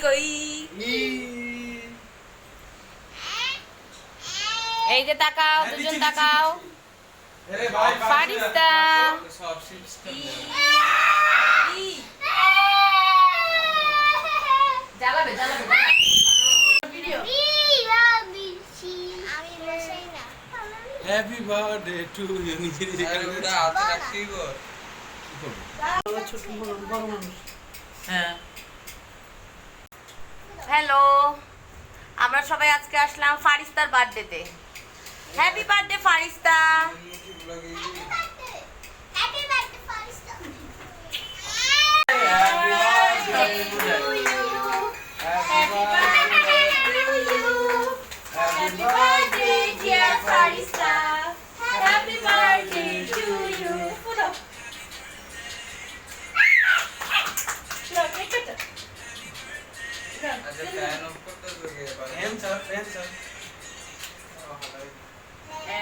কই এই যে তাকাও দুজন তাকাও ফারিস্তা সব সিস্টেম জ্বালাবে video happy birthday to you নিজে নিজে ওটা হাতে রাখতেই গো কি করবে বড় মানুষ হ্যাঁ হ্যালো আমরা সবাই আজকে আসলাম ফারিস্তার বার্থডেতে হ্যাপি বার্থডে ফারিস্তা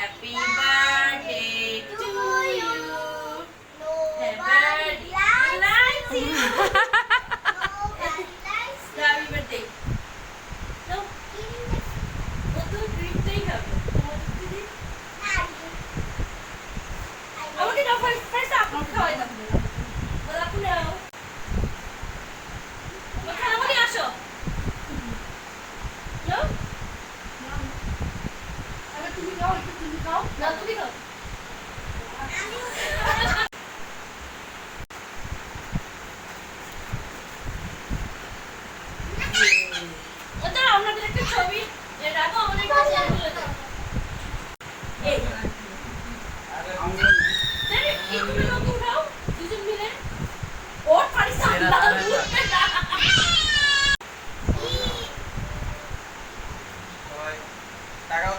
Happy birthday to you. Happy birthday. No. কত ড্রিঙ্কটাই খাবে আমাকে দাও ফার্স্ট আপনি খাওয়াই দাও বলা পুনাও ওখানে আমাকে আসো নো আরে তুমি খাও একটু তুমি খাও না তুমি খাও ওটা আমাদের একটা ছবি এ রাখো আমাদের কাছে বলে দাও এই আরে এই তুমি লোক উঠাও দুজন মিলে ওর পারি সামনে তাকাও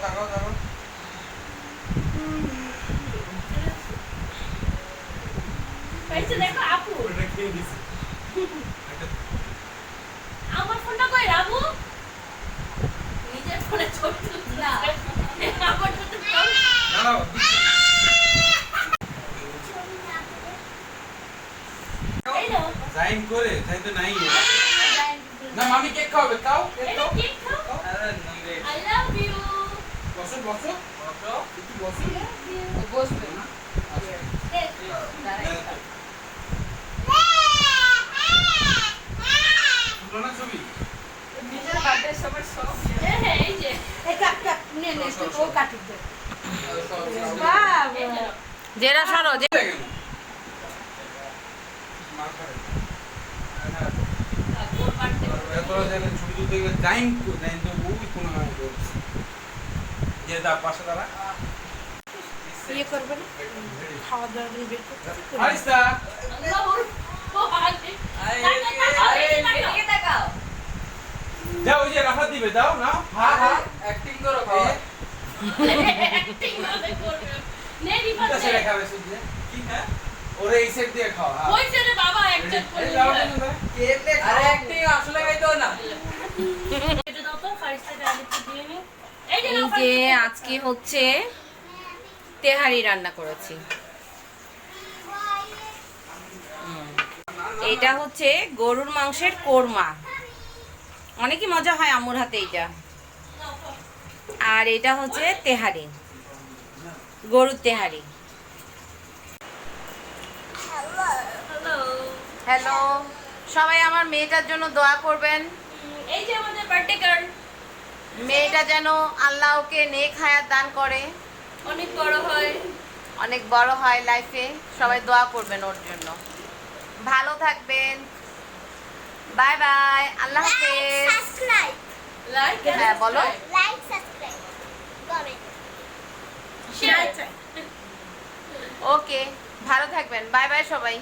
পয়সা দেখো আপু ওটা খেয়ে দিছি আমার ফোনটা কই রাবু নিজের ফোনে ছোট না আমার ফোনটা কই দাঁড়াও এই নাও জাইন করে তাই তো নাই না মামি কেক খাবে খাও কেক এটা খাও কেক খাও আরে নইলে আই লাভ ইউ বসো একটু বসো বসবে না তুলো না ছবি নিজের বার্থডে সবার সব হ্যাঁ এই যে এই কাট নে ও কাটি দে বাবা জেরা সরো যে ছবি তুলতে গেলে জাইন তো ওই কোনো যে দা পাশে দাঁড়া ইয়ে করবে না খাওয়া দাওয়া দিয়ে বের করতে আরিস্তা যাও ওই যে রাফা দিবে দাও না হ্যাঁ অ্যাক্টিং করো খাও এটা ছেড়ে খাবে শুধু কি হ্যাঁ ওরে এই সেট দিয়ে খাও হ্যাঁ ওই ছেড়ে বাবা অ্যাকচুয়ালি করে কেটে আরে অ্যাক্টিং আসলে গাইতো না এটা দাও তো ফার্স্টে ডালিতে দিয়ে নি এই যে আজকে হচ্ছে তেহারি রান্না করেছি এটা হচ্ছে গরুর মাংসের কোরমা অনেকই মজা হয় আম্মুর হাতে এইটা আর এটা হচ্ছে তেহারি গরুর তেহারি হ্যালো সবাই আমার মেয়েটার জন্য দোয়া করবেন এই যে আমাদের বার্থডে গার্ল মেয়েটা যেন আল্লাহ ওকে নেক হায়াত দান করে অনেক বড় হয় লাইফে সবাই দোয়া করবেন ওর জন্য ভালো থাকবেন বাই বাই আল্লাহ হাফেজ সাবস্ক্রাইব লাইক হ্যাঁ বলো লাইক সাবস্ক্রাইব কমেন্ট ওকে ভালো থাকবেন বাই বাই সবাই